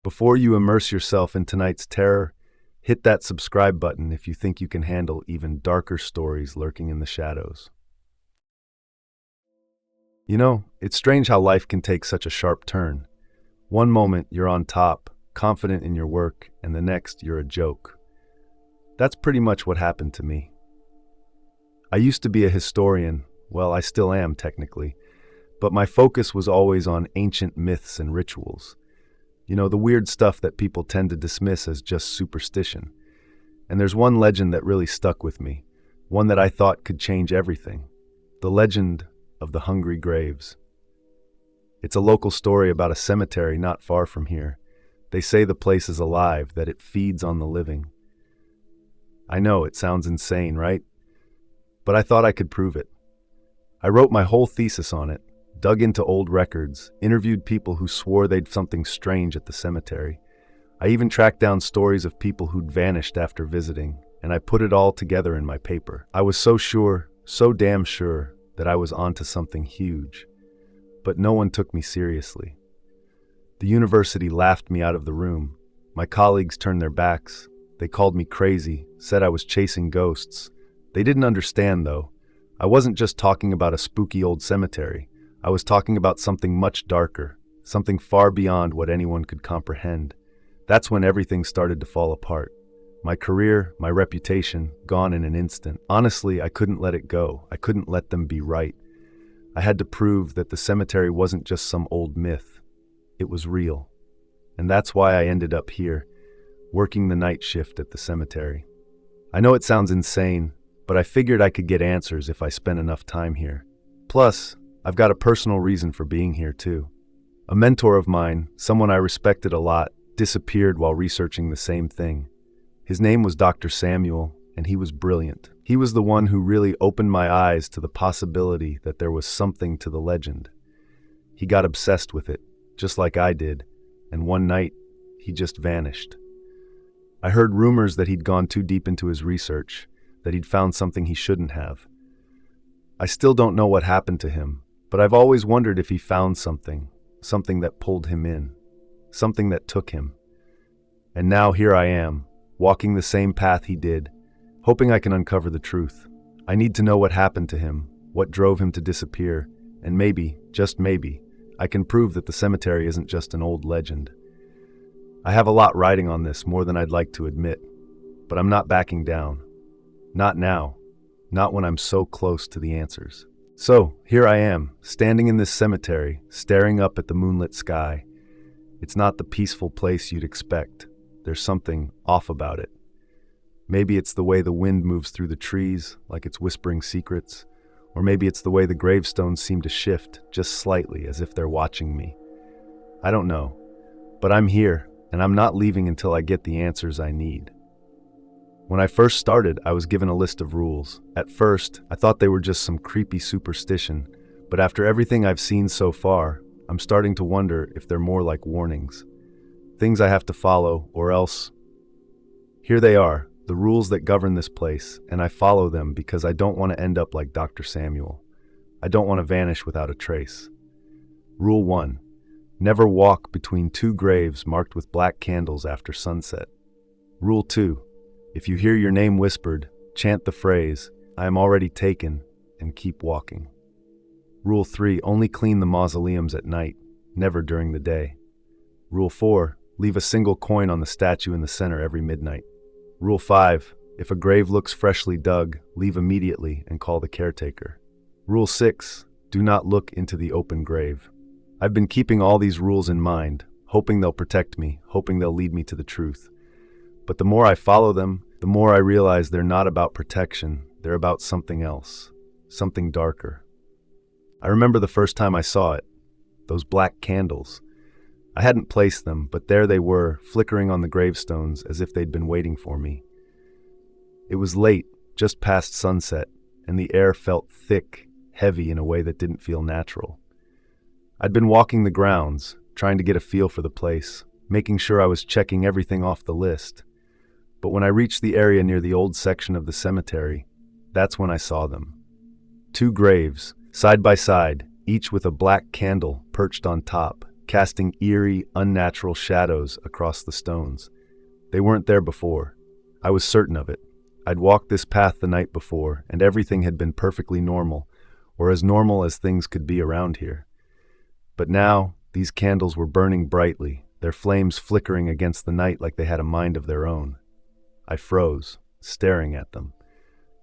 Before you immerse yourself in tonight's terror, hit that subscribe button if you think you can handle even darker stories lurking in the shadows. You know, it's strange how life can take such a sharp turn. One moment you're on top, confident in your work, and the next you're a joke. That's pretty much what happened to me. I used to be a historian, well, I still am technically, but my focus was always on ancient myths and rituals. You know, the weird stuff that people tend to dismiss as just superstition. And there's one legend that really stuck with me, one that I thought could change everything. The legend of the Hungry Graves. It's a local story about a cemetery not far from here. They say the place is alive, that it feeds on the living. I know, it sounds insane, right? But I thought I could prove it. I wrote my whole thesis on it, dug into old records, interviewed people who swore they'd something strange at the cemetery. I even tracked down stories of people who'd vanished after visiting, and I put it all together in my paper. I was so sure, so damn sure, that I was onto something huge. But no one took me seriously. The university laughed me out of the room. My colleagues turned their backs. They called me crazy, said I was chasing ghosts. They didn't understand, though. I wasn't just talking about a spooky old cemetery. I was talking about something much darker, something far beyond what anyone could comprehend. That's when everything started to fall apart. My career, my reputation, gone in an instant. Honestly, I couldn't let it go. I couldn't let them be right. I had to prove that the cemetery wasn't just some old myth. It was real. And that's why I ended up here, working the night shift at the cemetery. I know it sounds insane, but I figured I could get answers if I spent enough time here. Plus, I've got a personal reason for being here too. A mentor of mine, someone I respected a lot, disappeared while researching the same thing. His name was Dr. Samuel, and he was brilliant. He was the one who really opened my eyes to the possibility that there was something to the legend. He got obsessed with it, just like I did, and one night, he just vanished. I heard rumors that he'd gone too deep into his research, that he'd found something he shouldn't have. I still don't know what happened to him, but I've always wondered if he found something that pulled him in, something that took him. And now here I am, walking the same path he did, hoping I can uncover the truth. I need to know what happened to him, what drove him to disappear, and maybe, just maybe, I can prove that the cemetery isn't just an old legend. I have a lot riding on this, more than I'd like to admit, but I'm not backing down. Not now. Not when I'm so close to the answers. So, here I am, standing in this cemetery, staring up at the moonlit sky. It's not the peaceful place you'd expect. There's something off about it. Maybe it's the way the wind moves through the trees, like it's whispering secrets, or maybe it's the way the gravestones seem to shift, just slightly, as if they're watching me. I don't know, but I'm here, and I'm not leaving until I get the answers I need. When I first started, I was given a list of rules. At first, I thought they were just some creepy superstition, but after everything I've seen so far, I'm starting to wonder if they're more like warnings. Things I have to follow, or else... Here they are, the rules that govern this place, and I follow them because I don't want to end up like Dr. Samuel. I don't want to vanish without a trace. Rule 1. Never walk between two graves marked with black candles after sunset. Rule 2. If you hear your name whispered, chant the phrase, "I am already taken," and keep walking. Rule 3. Only clean the mausoleums at night, never during the day. Rule 4. Leave a single coin on the statue in the center every midnight. Rule 5. If a grave looks freshly dug, leave immediately and call the caretaker. Rule 6. Do not look into the open grave. I've been keeping all these rules in mind, hoping they'll protect me, hoping they'll lead me to the truth. But the more I follow them, the more I realize they're not about protection, they're about something else, something darker. I remember the first time I saw it, those black candles. I hadn't placed them, but there they were, flickering on the gravestones as if they'd been waiting for me. It was late, just past sunset, and the air felt thick, heavy in a way that didn't feel natural. I'd been walking the grounds, trying to get a feel for the place, making sure I was checking everything off the list. But when I reached the area near the old section of the cemetery, that's when I saw them. Two graves, side by side, each with a black candle perched on top, casting eerie, unnatural shadows across the stones. They weren't there before. I was certain of it. I'd walked this path the night before, and everything had been perfectly normal, or as normal as things could be around here. But now, these candles were burning brightly, their flames flickering against the night like they had a mind of their own. I froze, staring at them.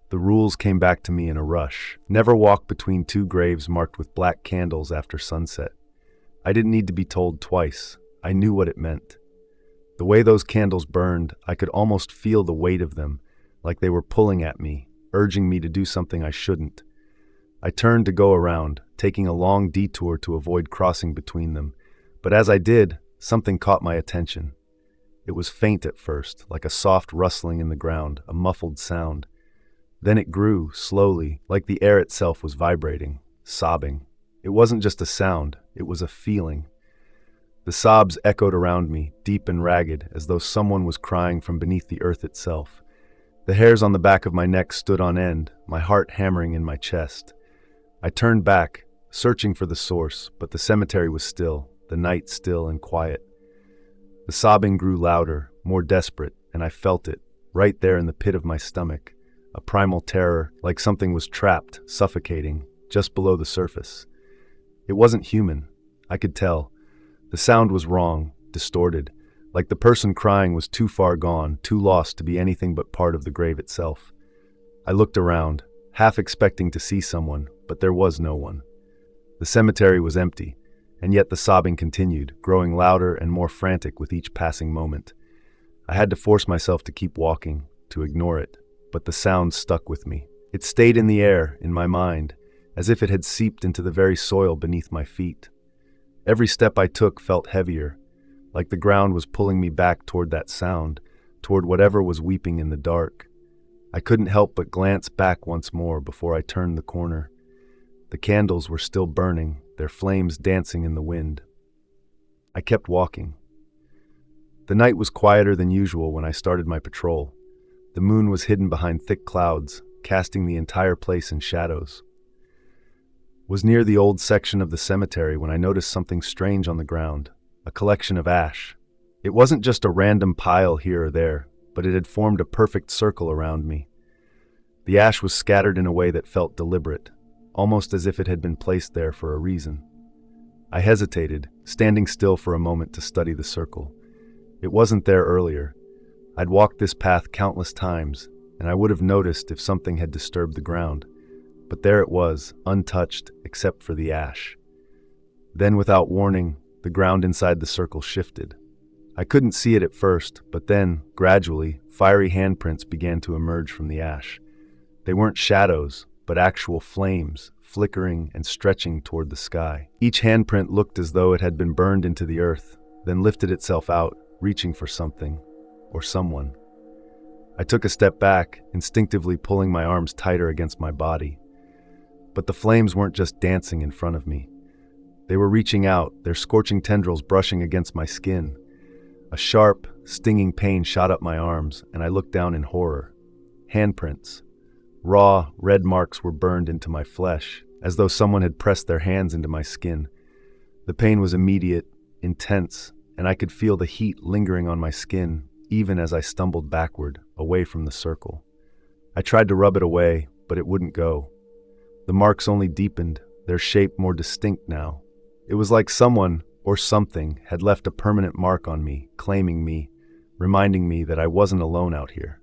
The rules came back to me in a rush. Never walk between two graves marked with black candles after sunset. I didn't need to be told twice. I knew what it meant. The way those candles burned, I could almost feel the weight of them, like they were pulling at me, urging me to do something I shouldn't. I turned to go around, taking a long detour to avoid crossing between them. But as I did, something caught my attention. It was faint at first, like a soft rustling in the ground, a muffled sound. Then it grew, slowly, like the air itself was vibrating, sobbing. It wasn't just a sound, it was a feeling. The sobs echoed around me, deep and ragged, as though someone was crying from beneath the earth itself. The hairs on the back of my neck stood on end, my heart hammering in my chest. I turned back, searching for the source, but the cemetery was still, the night still and quiet. The sobbing grew louder, more desperate, and I felt it, right there in the pit of my stomach. A primal terror, like something was trapped, suffocating, just below the surface. It wasn't human, I could tell. The sound was wrong, distorted, like the person crying was too far gone, too lost to be anything but part of the grave itself. I looked around, half expecting to see someone, but there was no one. The cemetery was empty, and yet the sobbing continued, growing louder and more frantic with each passing moment. I had to force myself to keep walking, to ignore it, but the sound stuck with me. It stayed in the air, in my mind, as if it had seeped into the very soil beneath my feet. Every step I took felt heavier, like the ground was pulling me back toward that sound, toward whatever was weeping in the dark. I couldn't help but glance back once more before I turned the corner. The candles were still burning, their flames dancing in the wind. I kept walking. The night was quieter than usual when I started my patrol. The moon was hidden behind thick clouds, casting the entire place in shadows. Was near the old section of the cemetery when I noticed something strange on the ground, a collection of ash. It wasn't just a random pile here or there, but it had formed a perfect circle around me. The ash was scattered in a way that felt deliberate, almost as if it had been placed there for a reason. I hesitated, standing still for a moment to study the circle. It wasn't there earlier. I'd walked this path countless times, and I would have noticed if something had disturbed the ground. But there it was, untouched except for the ash. Then, without warning, the ground inside the circle shifted. I couldn't see it at first, but then, gradually, fiery handprints began to emerge from the ash. They weren't shadows, but actual flames, flickering and stretching toward the sky. Each handprint looked as though it had been burned into the earth, then lifted itself out, reaching for something, or someone. I took a step back, instinctively pulling my arms tighter against my body. But the flames weren't just dancing in front of me. They were reaching out, their scorching tendrils brushing against my skin. A sharp, stinging pain shot up my arms, and I looked down in horror. Handprints. Raw, red marks were burned into my flesh, as though someone had pressed their hands into my skin. The pain was immediate, intense, and I could feel the heat lingering on my skin, even as I stumbled backward, away from the circle. I tried to rub it away, but it wouldn't go. The marks only deepened, their shape more distinct now. It was like someone, or something, had left a permanent mark on me, claiming me, reminding me that I wasn't alone out here.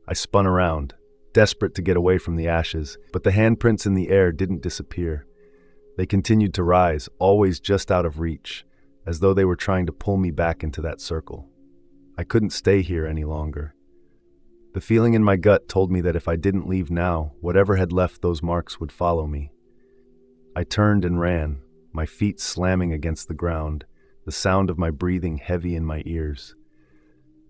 I spun around, desperate to get away from the ashes, but the handprints in the air didn't disappear. They continued to rise, always just out of reach, as though they were trying to pull me back into that circle. I couldn't stay here any longer. The feeling in my gut told me that if I didn't leave now, whatever had left those marks would follow me. I turned and ran, my feet slamming against the ground, the sound of my breathing heavy in my ears.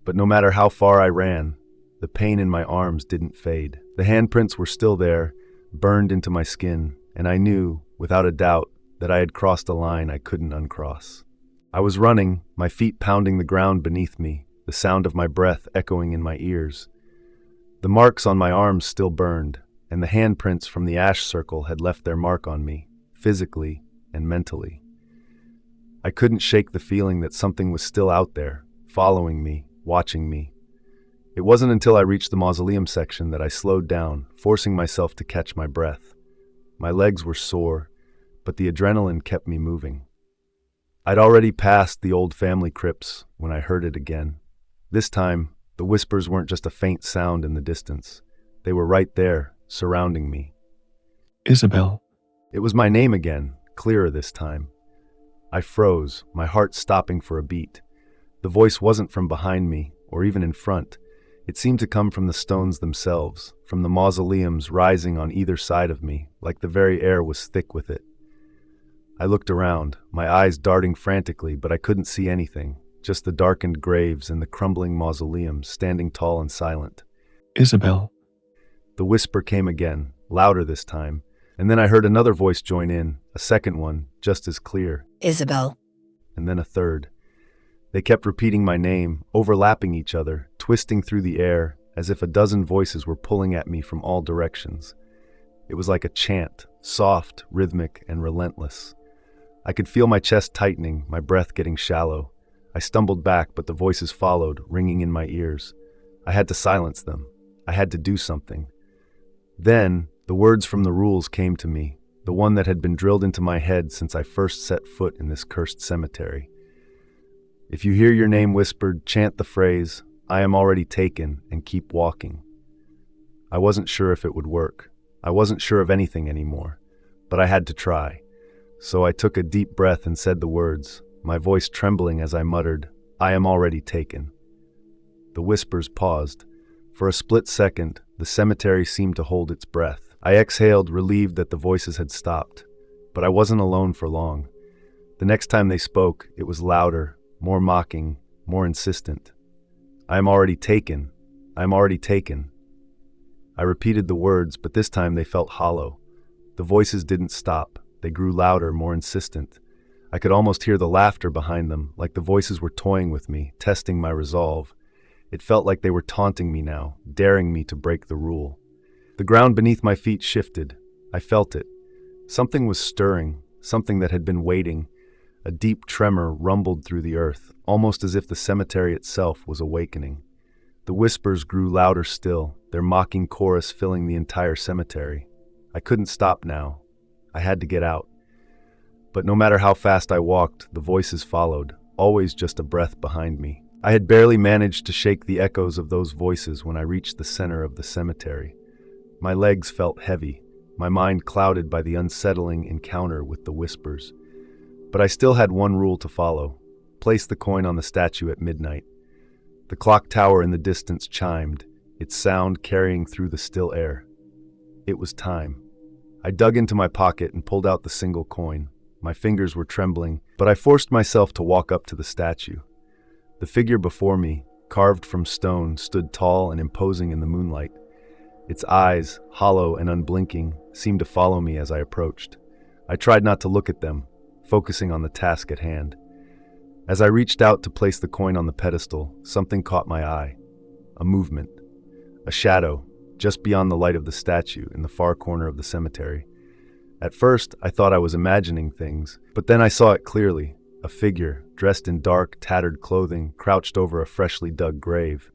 But no matter how far I ran, the pain in my arms didn't fade. The handprints were still there, burned into my skin, and I knew, without a doubt, that I had crossed a line I couldn't uncross. I was running, my feet pounding the ground beneath me, the sound of my breath echoing in my ears. The marks on my arms still burned, and the handprints from the ash circle had left their mark on me, physically and mentally. I couldn't shake the feeling that something was still out there, following me, watching me. It wasn't until I reached the mausoleum section that I slowed down, forcing myself to catch my breath. My legs were sore, but the adrenaline kept me moving. I'd already passed the old family crypts when I heard it again. This time, the whispers weren't just a faint sound in the distance. They were right there, surrounding me. Isabel. It was my name again, clearer this time. I froze, my heart stopping for a beat. The voice wasn't from behind me, or even in front. It seemed to come from the stones themselves, from the mausoleums rising on either side of me, like the very air was thick with it. I looked around, my eyes darting frantically, but I couldn't see anything, just the darkened graves and the crumbling mausoleums standing tall and silent. Isabel. The whisper came again, louder this time, and then I heard another voice join in, a second one, just as clear. Isabel. And then a third. They kept repeating my name, overlapping each other, twisting through the air, as if a dozen voices were pulling at me from all directions. It was like a chant, soft, rhythmic, and relentless. I could feel my chest tightening, my breath getting shallow. I stumbled back, but the voices followed, ringing in my ears. I had to silence them. I had to do something. Then, the words from the rules came to me, the one that had been drilled into my head since I first set foot in this cursed cemetery. If you hear your name whispered, chant the phrase, "I am already taken," and keep walking. I wasn't sure if it would work. I wasn't sure of anything anymore, but I had to try. So I took a deep breath and said the words, my voice trembling as I muttered, "I am already taken." The whispers paused. For a split second, the cemetery seemed to hold its breath. I exhaled, relieved that the voices had stopped. But I wasn't alone for long. The next time they spoke, it was louder, more mocking, more insistent. "I am already taken. I am already taken." I repeated the words, but this time they felt hollow. The voices didn't stop. They grew louder, more insistent. I could almost hear the laughter behind them, like the voices were toying with me, testing my resolve. It felt like they were taunting me now, daring me to break the rule. The ground beneath my feet shifted. I felt it. Something was stirring, something that had been waiting. A deep tremor rumbled through the earth, almost as if the cemetery itself was awakening. The whispers grew louder still, their mocking chorus filling the entire cemetery. I couldn't stop now. I had to get out. But no matter how fast I walked, the voices followed, always just a breath behind me. I had barely managed to shake the echoes of those voices when I reached the center of the cemetery. My legs felt heavy, my mind clouded by the unsettling encounter with the whispers. But I still had one rule to follow: place the coin on the statue at midnight. The clock tower in the distance chimed, its sound carrying through the still air. It was time. I dug into my pocket and pulled out the single coin. My fingers were trembling, but I forced myself to walk up to the statue. The figure before me, carved from stone, stood tall and imposing in the moonlight. Its eyes, hollow and unblinking, seemed to follow me as I approached. I tried not to look at them, focusing on the task at hand. As I reached out to place the coin on the pedestal, something caught my eye. A movement. A shadow, just beyond the light of the statue in the far corner of the cemetery. At first, I thought I was imagining things, but then I saw it clearly. A figure, dressed in dark, tattered clothing, crouched over a freshly dug grave.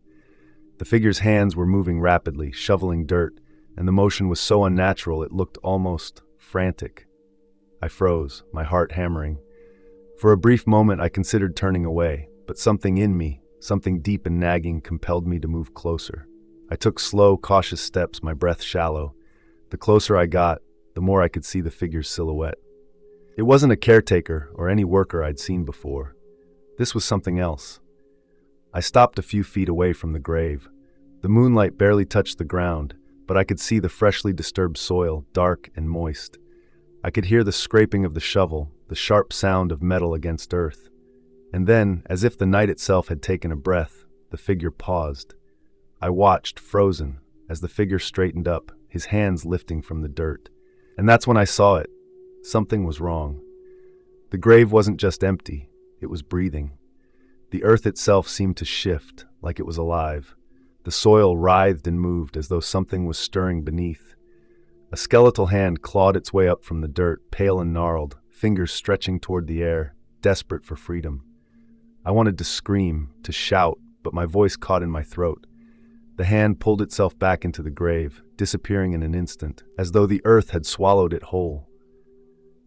The figure's hands were moving rapidly, shoveling dirt, and the motion was so unnatural it looked almost frantic. I froze, my heart hammering. For a brief moment I considered turning away, but something in me, something deep and nagging, compelled me to move closer. I took slow, cautious steps, my breath shallow. The closer I got, the more I could see the figure's silhouette. It wasn't a caretaker or any worker I'd seen before. This was something else. I stopped a few feet away from the grave. The moonlight barely touched the ground, but I could see the freshly disturbed soil, dark and moist. I could hear the scraping of the shovel, the sharp sound of metal against earth. And then, as if the night itself had taken a breath, the figure paused. I watched, frozen, as the figure straightened up, his hands lifting from the dirt. And that's when I saw it. Something was wrong. The grave wasn't just empty, it was breathing. The earth itself seemed to shift, like it was alive. The soil writhed and moved as though something was stirring beneath. A skeletal hand clawed its way up from the dirt, pale and gnarled, fingers stretching toward the air. desperate for freedom. I wanted to scream, to shout, but my voice caught in my throat. The hand pulled itself back into the grave, disappearing in an instant, as though the earth had swallowed it whole.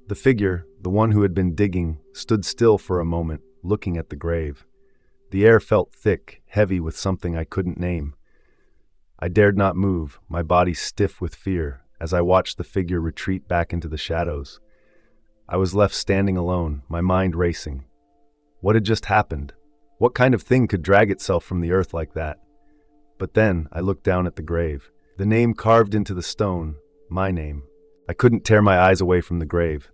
The figure, the one who had been digging, stood still for a moment, looking at the grave. The air felt thick, heavy with something I couldn't name. I dared not move, my body stiff with fear, as I watched the figure retreat back into the shadows. I was left standing alone, my mind racing. What had just happened? What kind of thing could drag itself from the earth like that? But then I looked down at the grave. The name carved into the stone, my name. I couldn't tear my eyes away from the grave.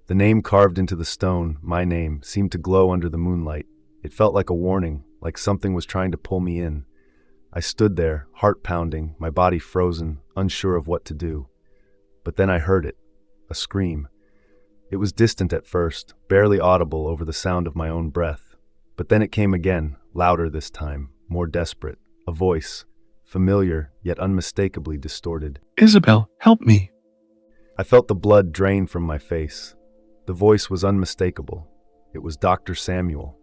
The name carved into the stone, my name, seemed to glow under the moonlight. It felt like a warning, like something was trying to pull me in. I stood there, heart pounding, my body frozen, unsure of what to do. But then I heard it, a scream. It was distant at first, barely audible over the sound of my own breath. But then it came again, louder this time, more desperate. A voice, familiar yet unmistakably distorted. Isabel, help me. I felt the blood drain from my face. The voice was unmistakable. It was Dr. Samuel,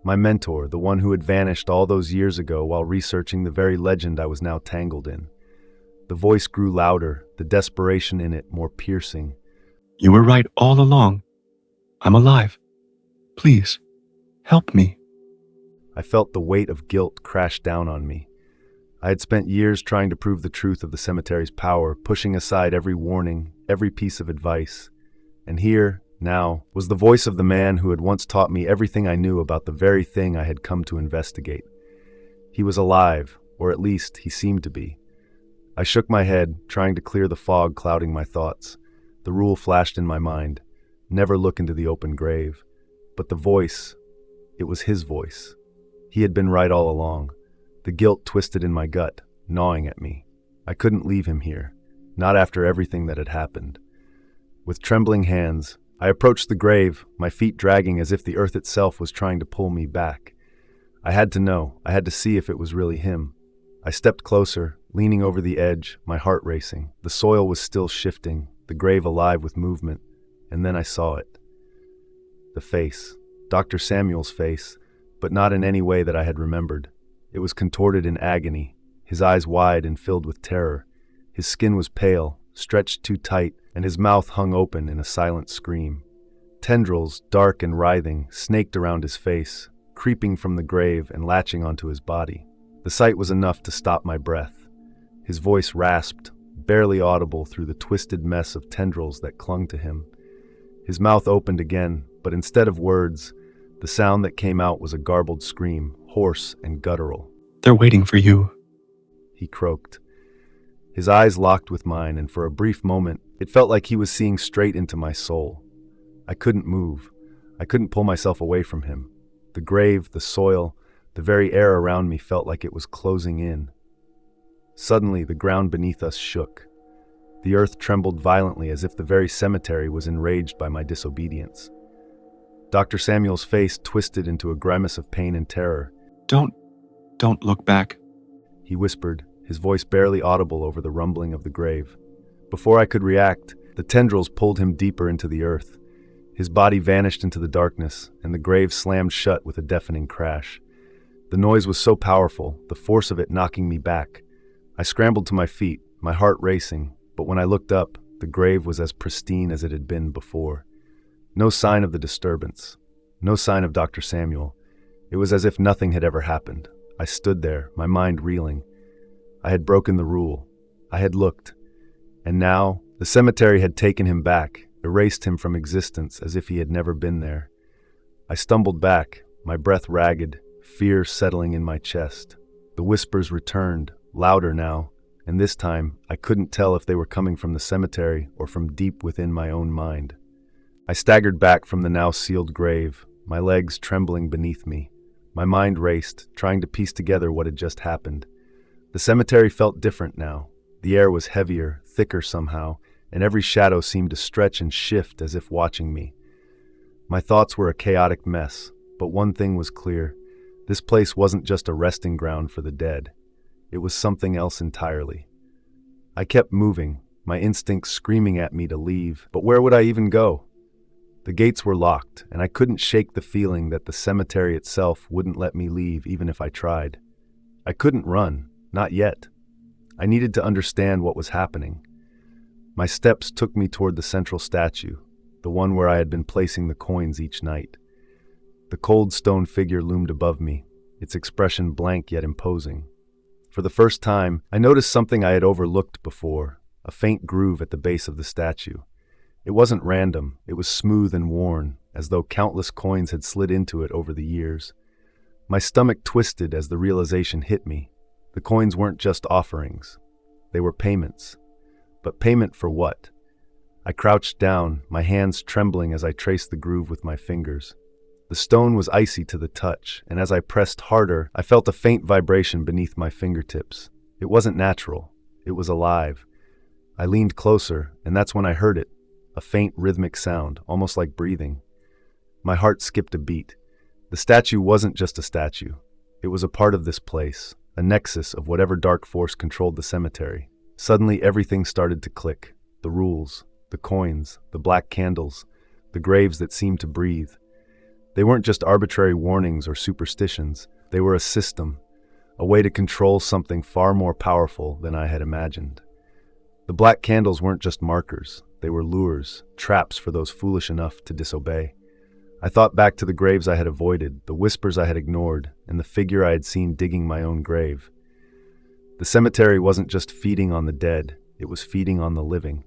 my mentor, the one who had vanished all those years ago while researching the very legend I was now tangled in. The voice grew louder, the desperation in it more piercing. You were right all along. I'm alive. Please, help me. I felt the weight of guilt crash down on me. I had spent years trying to prove the truth of the cemetery's power, pushing aside every warning, every piece of advice. And here, now, was the voice of the man who had once taught me everything I knew about the very thing I had come to investigate. He was alive, or at least he seemed to be. I shook my head, trying to clear the fog clouding my thoughts. The rule flashed in my mind: never look into the open grave. But the voice, it was his voice. He had been right all along. The guilt twisted in my gut, gnawing at me. I couldn't leave him here, not after everything that had happened. With trembling hands, I approached the grave, my feet dragging as if the earth itself was trying to pull me back. I had to know, I had to see if it was really him. I stepped closer, leaning over the edge, my heart racing. The soil was still shifting, the grave alive with movement, and then I saw it. The face, Dr. Samuel's face, but not in any way that I had remembered. It was contorted in agony, his eyes wide and filled with terror. His skin was pale, stretched too tight, and his mouth hung open in a silent scream. Tendrils, dark and writhing, snaked around his face, creeping from the grave and latching onto his body. The sight was enough to stop my breath. His voice rasped, barely audible through the twisted mess of tendrils that clung to him. His mouth opened again, but instead of words, the sound that came out was a garbled scream, hoarse and guttural. They're waiting for you. He croaked. His eyes locked with mine, and for a brief moment, it felt like he was seeing straight into my soul. I couldn't move. I couldn't pull myself away from him. The grave, the soil, the very air around me felt like it was closing in. Suddenly, the ground beneath us shook. The earth trembled violently as if the very cemetery was enraged by my disobedience. Dr. Samuel's face twisted into a grimace of pain and terror. Don't look back. He whispered, his voice barely audible over the rumbling of the grave. Before I could react, the tendrils pulled him deeper into the earth. His body vanished into the darkness, and the grave slammed shut with a deafening crash. The noise was so powerful, the force of it knocking me back. I scrambled to my feet, my heart racing, but when I looked up, the grave was as pristine as it had been before. No sign of the disturbance. No sign of Dr. Samuel. It was as if nothing had ever happened. I stood there, my mind reeling. I had broken the rule. I had looked. And now, the cemetery had taken him back, erased him from existence as if he had never been there. I stumbled back, my breath ragged, fear settling in my chest. The whispers returned, louder now, and this time I couldn't tell if they were coming from the cemetery or from deep within my own mind. I staggered back from the now sealed grave, my legs trembling beneath me. My mind raced, trying to piece together what had just happened. The cemetery felt different now. The air was heavier, thicker somehow, and every shadow seemed to stretch and shift as if watching me. My thoughts were a chaotic mess, but one thing was clear. This place wasn't just a resting ground for the dead. It was something else entirely. I kept moving, my instincts screaming at me to leave, but where would I even go? The gates were locked, and I couldn't shake the feeling that the cemetery itself wouldn't let me leave even if I tried. I couldn't run, not yet. I needed to understand what was happening. My steps took me toward the central statue, the one where I had been placing the coins each night. The cold stone figure loomed above me, its expression blank yet imposing. For the first time, I noticed something I had overlooked before, a faint groove at the base of the statue. It wasn't random, it was smooth and worn, as though countless coins had slid into it over the years. My stomach twisted as the realization hit me. The coins weren't just offerings. They were payments. But payment for what? I crouched down, my hands trembling as I traced the groove with my fingers. The stone was icy to the touch, and as I pressed harder, I felt a faint vibration beneath my fingertips. It wasn't natural. It was alive. I leaned closer, and that's when I heard it, a faint rhythmic sound, almost like breathing. My heart skipped a beat. The statue wasn't just a statue. It was a part of this place, a nexus of whatever dark force controlled the cemetery. Suddenly, everything started to click. The rules, the coins, the black candles, the graves that seemed to breathe. They weren't just arbitrary warnings or superstitions. They were a system, a way to control something far more powerful than I had imagined. The black candles weren't just markers. They were lures, traps for those foolish enough to disobey. I thought back to the graves I had avoided, the whispers I had ignored, and the figure I had seen digging my own grave. The cemetery wasn't just feeding on the dead, it was feeding on the living.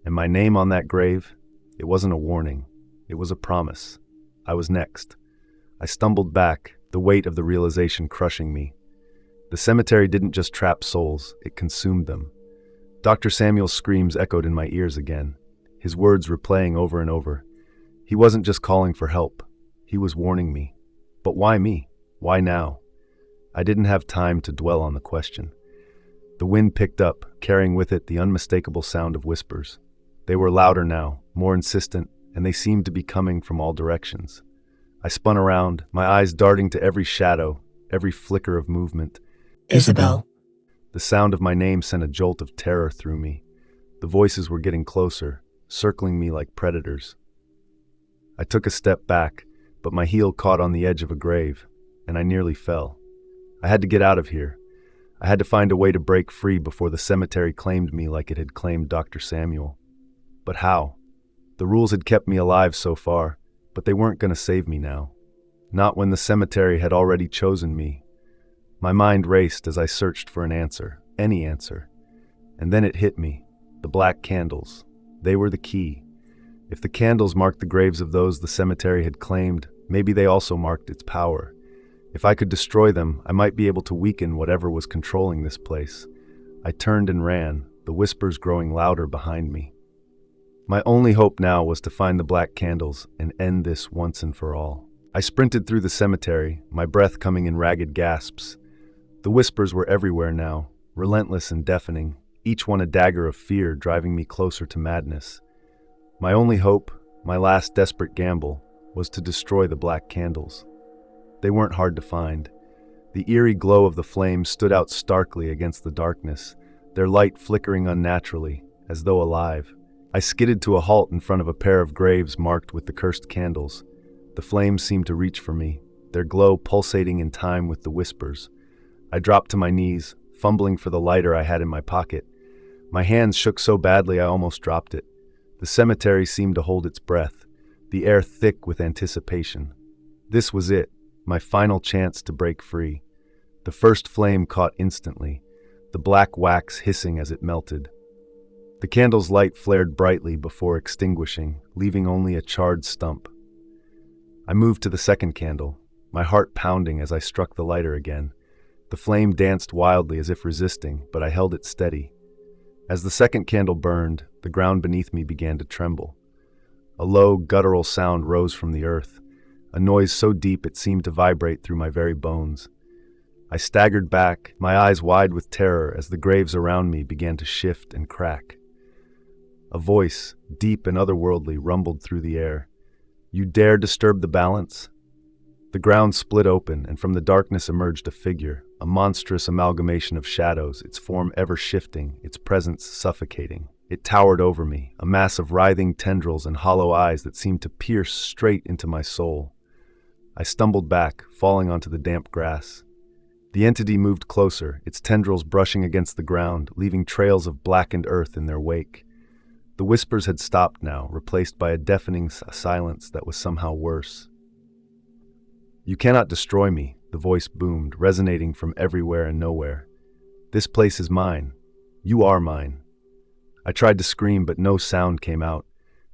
And my name on that grave, it wasn't a warning, it was a promise. I was next. I stumbled back, the weight of the realization crushing me. The cemetery didn't just trap souls, it consumed them. Dr. Samuel's screams echoed in my ears again, his words replaying over and over. He wasn't just calling for help, he was warning me. But why me? Why now? I didn't have time to dwell on the question. The wind picked up, carrying with it the unmistakable sound of whispers. They were louder now, more insistent, and they seemed to be coming from all directions. I spun around, my eyes darting to every shadow, every flicker of movement. Isabel. The sound of my name sent a jolt of terror through me. The voices were getting closer, circling me like predators. I took a step back, but my heel caught on the edge of a grave, and I nearly fell. I had to get out of here. I had to find a way to break free before the cemetery claimed me like it had claimed Dr. Samuel. But how? The rules had kept me alive so far, but they weren't going to save me now. Not when the cemetery had already chosen me. My mind raced as I searched for an answer, any answer. And then it hit me. The black candles. They were the key. If the candles marked the graves of those the cemetery had claimed, maybe they also marked its power. If I could destroy them, I might be able to weaken whatever was controlling this place. I turned and ran, the whispers growing louder behind me. My only hope now was to find the black candles and end this once and for all. I sprinted through the cemetery, my breath coming in ragged gasps. The whispers were everywhere now, relentless and deafening, each one a dagger of fear driving me closer to madness. My only hope, my last desperate gamble, was to destroy the black candles. They weren't hard to find. The eerie glow of the flames stood out starkly against the darkness, their light flickering unnaturally, as though alive. I skidded to a halt in front of a pair of graves marked with the cursed candles. The flames seemed to reach for me, their glow pulsating in time with the whispers. I dropped to my knees, fumbling for the lighter I had in my pocket. My hands shook so badly I almost dropped it. The cemetery seemed to hold its breath, the air thick with anticipation. This was it, my final chance to break free. The first flame caught instantly, the black wax hissing as it melted. The candle's light flared brightly before extinguishing, leaving only a charred stump. I moved to the second candle, my heart pounding as I struck the lighter again. The flame danced wildly as if resisting, but I held it steady. As the second candle burned, the ground beneath me began to tremble. A low, guttural sound rose from the earth, a noise so deep it seemed to vibrate through my very bones. I staggered back, my eyes wide with terror as the graves around me began to shift and crack. A voice, deep and otherworldly, rumbled through the air. "You dare disturb the balance?" The ground split open, and from the darkness emerged a figure, a monstrous amalgamation of shadows, its form ever shifting, its presence suffocating. It towered over me, a mass of writhing tendrils and hollow eyes that seemed to pierce straight into my soul. I stumbled back, falling onto the damp grass. The entity moved closer, its tendrils brushing against the ground, leaving trails of blackened earth in their wake. The whispers had stopped now, replaced by a deafening silence that was somehow worse. "You cannot destroy me," the voice boomed, resonating from everywhere and nowhere. "This place is mine. You are mine." I tried to scream, but no sound came out.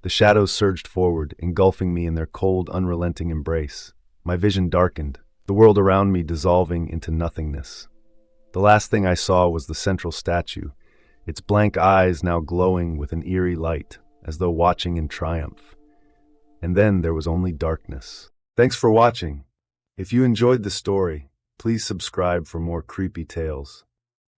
The shadows surged forward, engulfing me in their cold, unrelenting embrace. My vision darkened, the world around me dissolving into nothingness. The last thing I saw was the central statue, its blank eyes now glowing with an eerie light, as though watching in triumph. And then there was only darkness. Thanks for watching. If you enjoyed the story, please subscribe for more creepy tales.